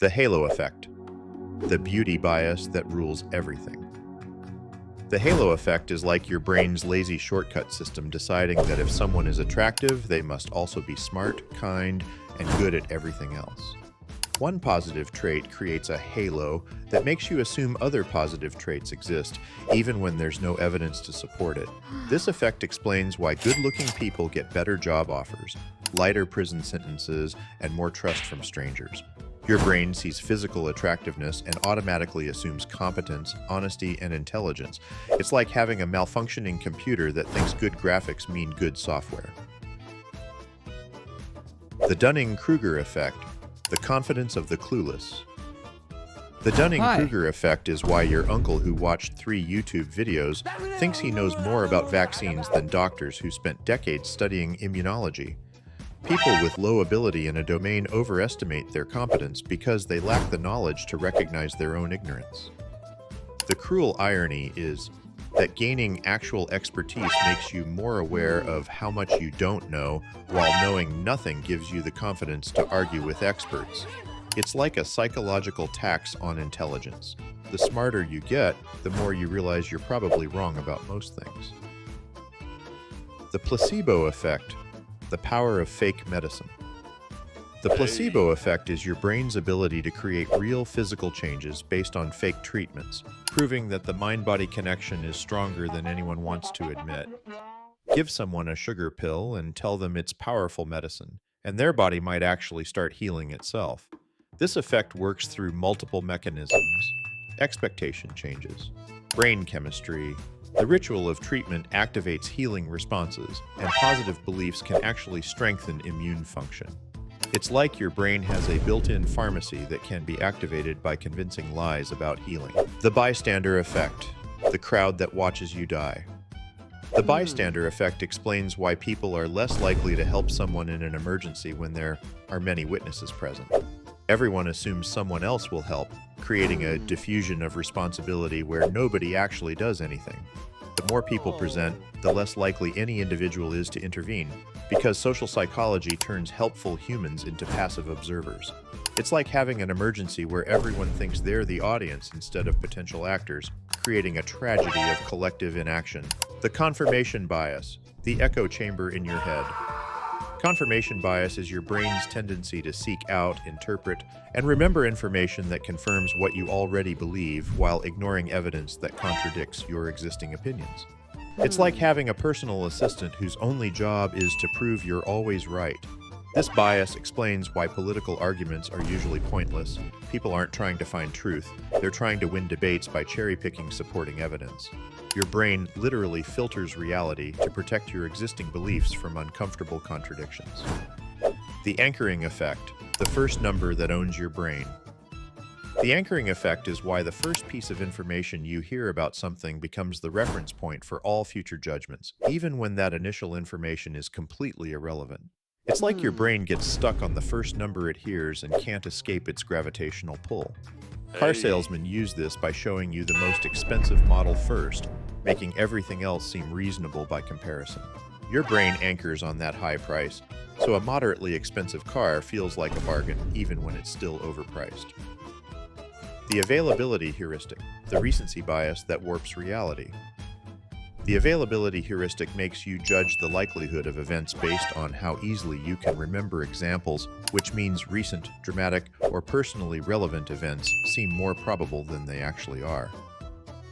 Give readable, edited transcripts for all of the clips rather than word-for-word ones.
The halo effect, the beauty bias that rules everything. The halo effect is like your brain's lazy shortcut system deciding that if someone is attractive, they must also be smart, kind, and good at everything else. One positive trait creates a halo that makes you assume other positive traits exist, even when there's no evidence to support it. This effect explains why good-looking people get better job offers, lighter prison sentences, and more trust from strangers. Your brain sees physical attractiveness and automatically assumes competence, honesty, and intelligence. It's like having a malfunctioning computer that thinks good graphics mean good software. The Dunning-Kruger effect, the confidence of the clueless. The Dunning-Kruger effect is why your uncle who watched 3 YouTube videos thinks he knows more about vaccines than doctors who spent decades studying immunology. People with low ability in a domain overestimate their competence because they lack the knowledge to recognize their own ignorance. The cruel irony is that gaining actual expertise makes you more aware of how much you don't know, while knowing nothing gives you the confidence to argue with experts. It's like a psychological tax on intelligence. The smarter you get, the more you realize you're probably wrong about most things. The placebo effect, the power of fake medicine. The placebo effect is your brain's ability to create real physical changes based on fake treatments, proving that the mind-body connection is stronger than anyone wants to admit. Give someone a sugar pill and tell them it's powerful medicine, and their body might actually start healing itself. This effect works through multiple mechanisms: expectation changes, brain chemistry. The ritual of treatment activates healing responses, and positive beliefs can actually strengthen immune function. It's like your brain has a built-in pharmacy that can be activated by convincing lies about healing. The bystander effect, the crowd that watches you die. The bystander effect explains why people are less likely to help someone in an emergency when there are many witnesses present. Everyone assumes someone else will help, creating a diffusion of responsibility where nobody actually does anything. The more people present, the less likely any individual is to intervene, because social psychology turns helpful humans into passive observers. It's like having an emergency where everyone thinks they're the audience instead of potential actors, creating a tragedy of collective inaction. The confirmation bias, the echo chamber in your head. Confirmation bias is your brain's tendency to seek out, interpret, and remember information that confirms what you already believe while ignoring evidence that contradicts your existing opinions. It's like having a personal assistant whose only job is to prove you're always right. This bias explains why political arguments are usually pointless. People aren't trying to find truth, they're trying to win debates by cherry-picking supporting evidence. Your brain literally filters reality to protect your existing beliefs from uncomfortable contradictions. The anchoring effect, the first number that owns your brain. The anchoring effect is why the first piece of information you hear about something becomes the reference point for all future judgments, even when that initial information is completely irrelevant. It's like your brain gets stuck on the first number it hears and can't escape its gravitational pull. Car salesmen use this by showing you the most expensive model first, making everything else seem reasonable by comparison. Your brain anchors on that high price, so a moderately expensive car feels like a bargain even when it's still overpriced. The availability heuristic, the recency bias that warps reality. The availability heuristic makes you judge the likelihood of events based on how easily you can remember examples, which means recent, dramatic, or personally relevant events seem more probable than they actually are.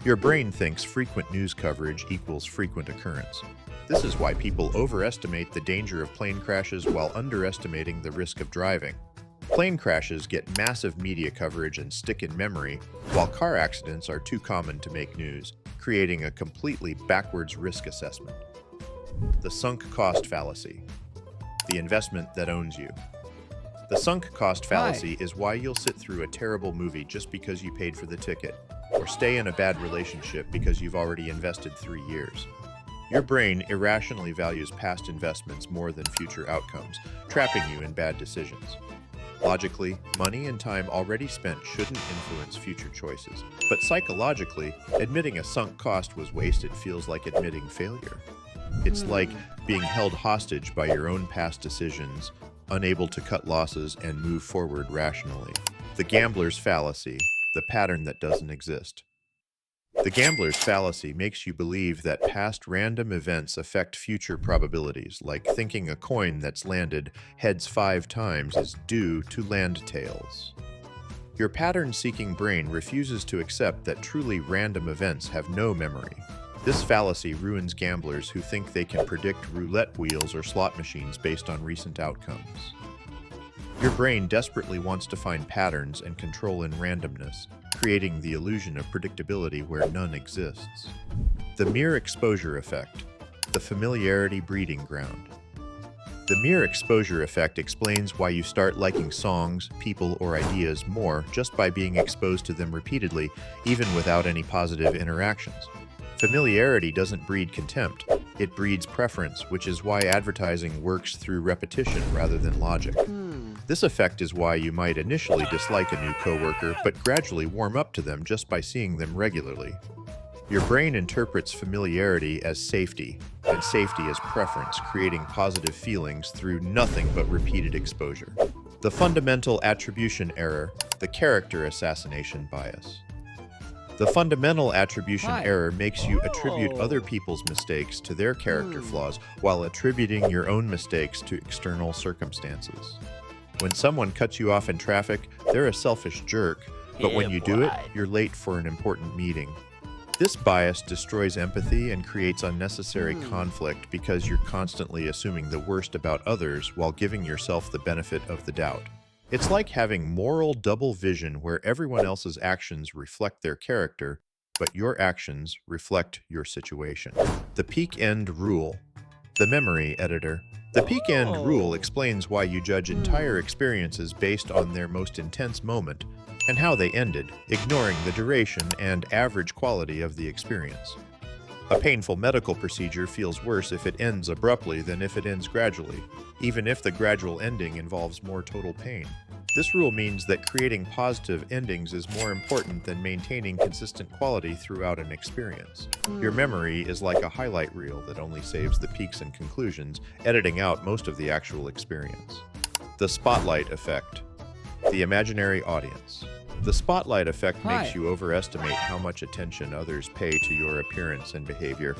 Your brain thinks frequent news coverage equals frequent occurrence. This is why people overestimate the danger of plane crashes while underestimating the risk of driving. Plane crashes get massive media coverage and stick in memory, while car accidents are too common to make news, creating a completely backwards risk assessment. The sunk cost fallacy, the investment that owns you. The sunk cost fallacy is why you'll sit through a terrible movie just because you paid for the ticket, or stay in a bad relationship because you've already invested 3 years. Your brain irrationally values past investments more than future outcomes, trapping you in bad decisions. Logically, money and time already spent shouldn't influence future choices. But psychologically, admitting a sunk cost was wasted feels like admitting failure. It's like being held hostage by your own past decisions, unable to cut losses and move forward rationally. The gambler's fallacy, the pattern that doesn't exist. The gambler's fallacy makes you believe that past random events affect future probabilities, like thinking a coin that's landed heads 5 times is due to land tails. Your pattern-seeking brain refuses to accept that truly random events have no memory. This fallacy ruins gamblers who think they can predict roulette wheels or slot machines based on recent outcomes. Your brain desperately wants to find patterns and control in randomness, creating the illusion of predictability where none exists. The mere exposure effect, the familiarity breeding ground. The mere exposure effect explains why you start liking songs, people, or ideas more just by being exposed to them repeatedly, even without any positive interactions. Familiarity doesn't breed contempt, it breeds preference, which is why advertising works through repetition rather than logic. This effect is why you might initially dislike a new coworker, but gradually warm up to them just by seeing them regularly. Your brain interprets familiarity as safety, and safety as preference, creating positive feelings through nothing but repeated exposure. The fundamental attribution error, the character assassination bias. The fundamental attribution error makes you attribute other people's mistakes to their character flaws while attributing your own mistakes to external circumstances. When someone cuts you off in traffic, they're a selfish jerk, but when you do it, you're late for an important meeting. This bias destroys empathy and creates unnecessary conflict because you're constantly assuming the worst about others while giving yourself the benefit of the doubt. It's like having moral double vision where everyone else's actions reflect their character, but your actions reflect your situation. The peak end rule. The memory editor. The peak end rule explains why you judge entire experiences based on their most intense moment and how they ended, ignoring the duration and average quality of the experience. A painful medical procedure feels worse if it ends abruptly than if it ends gradually, even if the gradual ending involves more total pain. This rule means that creating positive endings is more important than maintaining consistent quality throughout an experience. Your memory is like a highlight reel that only saves the peaks and conclusions, editing out most of the actual experience. The spotlight effect. The imaginary audience. The spotlight effect makes you overestimate how much attention others pay to your appearance and behavior,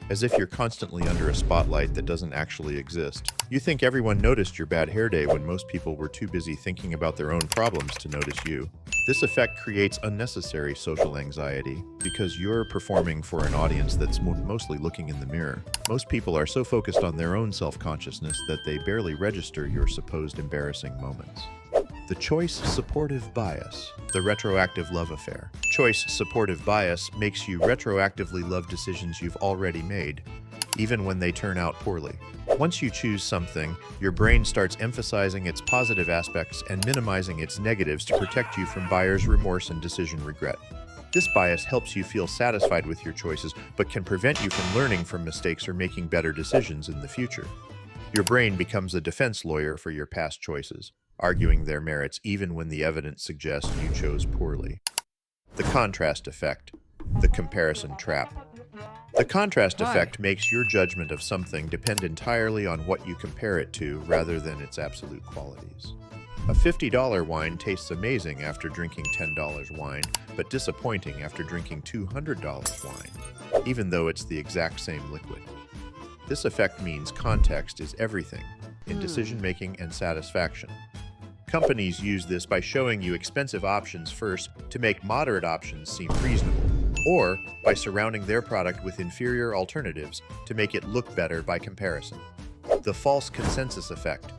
as if you're constantly under a spotlight that doesn't actually exist. You think everyone noticed your bad hair day when most people were too busy thinking about their own problems to notice you. This effect creates unnecessary social anxiety because you're performing for an audience that's mostly looking in the mirror. Most people are so focused on their own self-consciousness that they barely register your supposed embarrassing moments. The choice supportive bias, the retroactive love affair. Choice supportive bias makes you retroactively love decisions you've already made, even when they turn out poorly. Once you choose something, your brain starts emphasizing its positive aspects and minimizing its negatives to protect you from buyer's remorse and decision regret. This bias helps you feel satisfied with your choices, but can prevent you from learning from mistakes or making better decisions in the future. Your brain becomes a defense lawyer for your past choices, arguing their merits even when the evidence suggests you chose poorly. The contrast effect, the comparison trap. The contrast effect makes your judgment of something depend entirely on what you compare it to rather than its absolute qualities. A $50 wine tastes amazing after drinking $10 wine, but disappointing after drinking $200 wine, even though it's the exact same liquid. This effect means context is everything in decision-making and satisfaction. Companies use this by showing you expensive options first to make moderate options seem reasonable, or by surrounding their product with inferior alternatives to make it look better by comparison. The false consensus effect,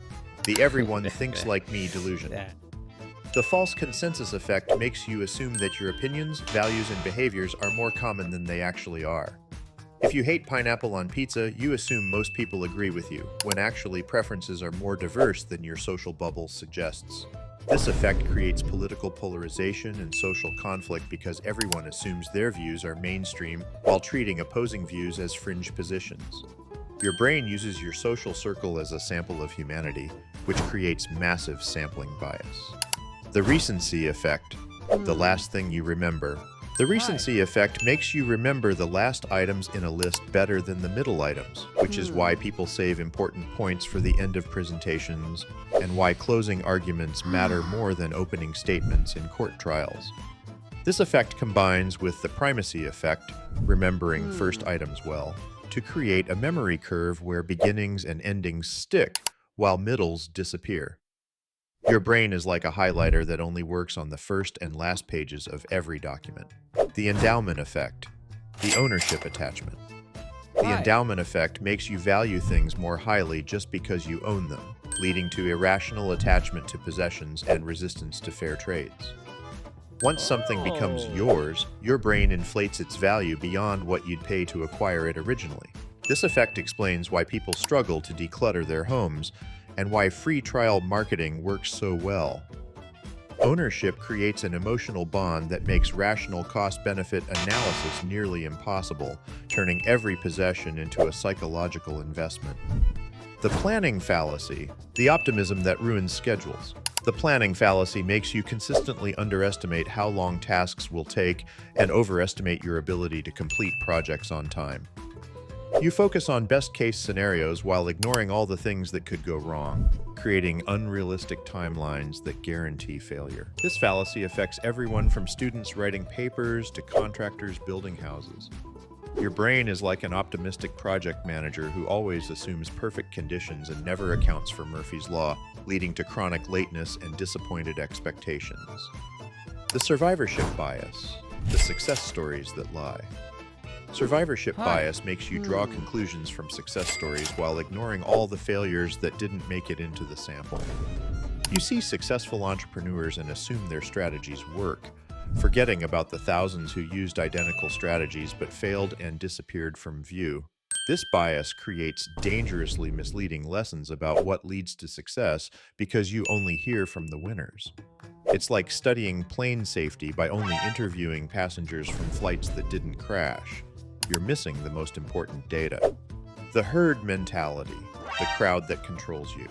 the everyone thinks like me delusion. The false consensus effect makes you assume that your opinions, values, and behaviors are more common than they actually are. If you hate pineapple on pizza, you assume most people agree with you, when actually preferences are more diverse than your social bubble suggests. This effect creates political polarization and social conflict because everyone assumes their views are mainstream while treating opposing views as fringe positions. Your brain uses your social circle as a sample of humanity, which creates massive sampling bias. The recency effect, the last thing you remember, The recency effect makes you remember the last items in a list better than the middle items, which is why people save important points for the end of presentations and why closing arguments matter more than opening statements in court trials. This effect combines with the primacy effect, remembering first items well, to create a memory curve where beginnings and endings stick while middles disappear. Your brain is like a highlighter that only works on the first and last pages of every document. The endowment effect, the ownership attachment. The endowment effect makes you value things more highly just because you own them, leading to irrational attachment to possessions and resistance to fair trades. Once something becomes yours, your brain inflates its value beyond what you'd pay to acquire it originally. This effect explains why people struggle to declutter their homes and why free trial marketing works so well. Ownership creates an emotional bond that makes rational cost-benefit analysis nearly impossible, turning every possession into a psychological investment. The planning fallacy, the optimism that ruins schedules. The planning fallacy makes you consistently underestimate how long tasks will take and overestimate your ability to complete projects on time. You focus on best-case scenarios while ignoring all the things that could go wrong, creating unrealistic timelines that guarantee failure. This fallacy affects everyone from students writing papers to contractors building houses. Your brain is like an optimistic project manager who always assumes perfect conditions and never accounts for Murphy's Law, leading to chronic lateness and disappointed expectations. The survivorship bias, the success stories that lie. Survivorship bias makes you draw conclusions from success stories while ignoring all the failures that didn't make it into the sample. You see successful entrepreneurs and assume their strategies work, forgetting about the thousands who used identical strategies but failed and disappeared from view. This bias creates dangerously misleading lessons about what leads to success because you only hear from the winners. It's like studying plane safety by only interviewing passengers from flights that didn't crash. You're missing the most important data. The herd mentality, the crowd that controls you.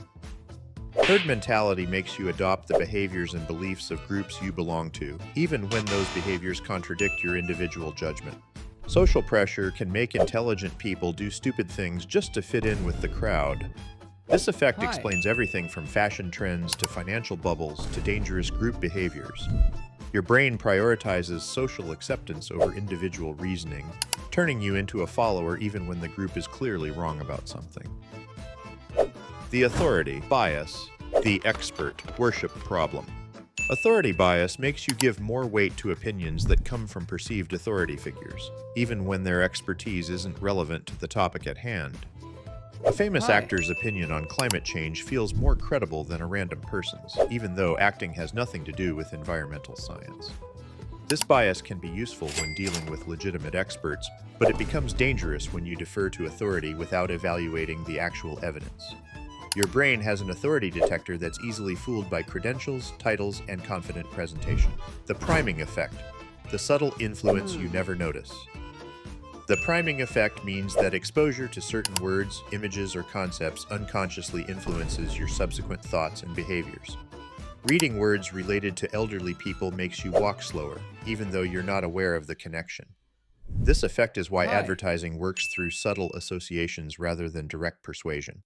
Herd mentality makes you adopt the behaviors and beliefs of groups you belong to, even when those behaviors contradict your individual judgment. Social pressure can make intelligent people do stupid things just to fit in with the crowd. This effect explains everything from fashion trends to financial bubbles to dangerous group behaviors. Your brain prioritizes social acceptance over individual reasoning, turning you into a follower even when the group is clearly wrong about something. The authority bias, the expert worship problem. Authority bias makes you give more weight to opinions that come from perceived authority figures, even when their expertise isn't relevant to the topic at hand. A famous actor's opinion on climate change feels more credible than a random person's, even though acting has nothing to do with environmental science. This bias can be useful when dealing with legitimate experts, but it becomes dangerous when you defer to authority without evaluating the actual evidence. Your brain has an authority detector that's easily fooled by credentials, titles, and confident presentation. The priming effect, the subtle influence you never notice. The priming effect means that exposure to certain words, images, or concepts unconsciously influences your subsequent thoughts and behaviors. Reading words related to elderly people makes you walk slower, even though you're not aware of the connection. This effect is why advertising works through subtle associations rather than direct persuasion.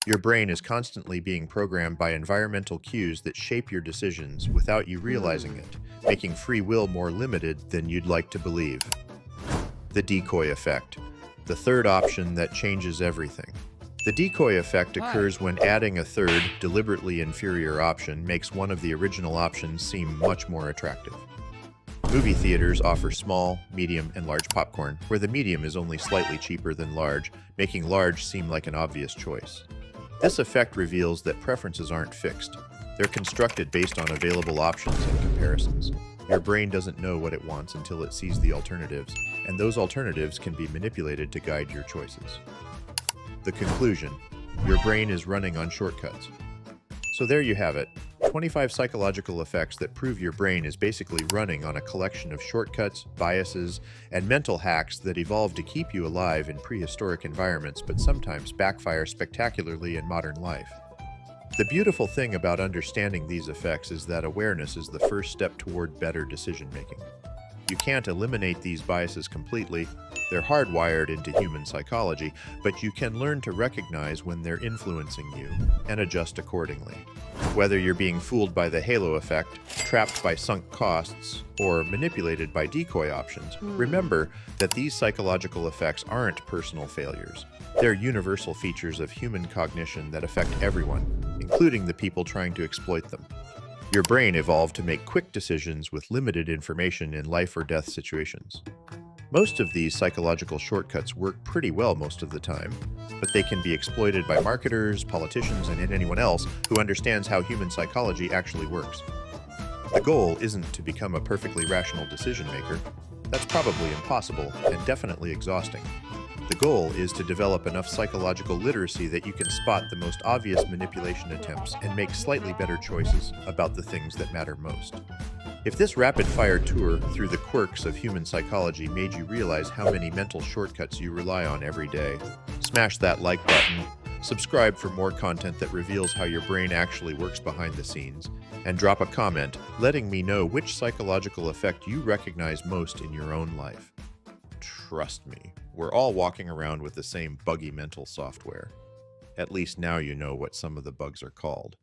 Your brain is constantly being programmed by environmental cues that shape your decisions without you realizing it, making free will more limited than you'd like to believe. The decoy effect, the third option that changes everything. The decoy effect occurs when adding a third, deliberately inferior option makes one of the original options seem much more attractive. Movie theaters offer small, medium, and large popcorn, where the medium is only slightly cheaper than large, making large seem like an obvious choice. This effect reveals that preferences aren't fixed. They're constructed based on available options and comparisons. Your brain doesn't know what it wants until it sees the alternatives, and those alternatives can be manipulated to guide your choices. The conclusion: your brain is running on shortcuts. So there you have it, 25 psychological effects that prove your brain is basically running on a collection of shortcuts, biases, and mental hacks that evolved to keep you alive in prehistoric environments but sometimes backfire spectacularly in modern life. The beautiful thing about understanding these effects is that awareness is the first step toward better decision-making. You can't eliminate these biases completely. They're hardwired into human psychology, but you can learn to recognize when they're influencing you and adjust accordingly. Whether you're being fooled by the halo effect, trapped by sunk costs, or manipulated by decoy options, remember that these psychological effects aren't personal failures. They're universal features of human cognition that affect everyone, including the people trying to exploit them. Your brain evolved to make quick decisions with limited information in life or death situations. Most of these psychological shortcuts work pretty well most of the time, but they can be exploited by marketers, politicians, and anyone else who understands how human psychology actually works. The goal isn't to become a perfectly rational decision maker. That's probably impossible and definitely exhausting. The goal is to develop enough psychological literacy that you can spot the most obvious manipulation attempts and make slightly better choices about the things that matter most. If this rapid-fire tour through the quirks of human psychology made you realize how many mental shortcuts you rely on every day, smash that like button, subscribe for more content that reveals how your brain actually works behind the scenes, and drop a comment letting me know which psychological effect you recognize most in your own life. Trust me, we're all walking around with the same buggy mental software. At least now you know what some of the bugs are called.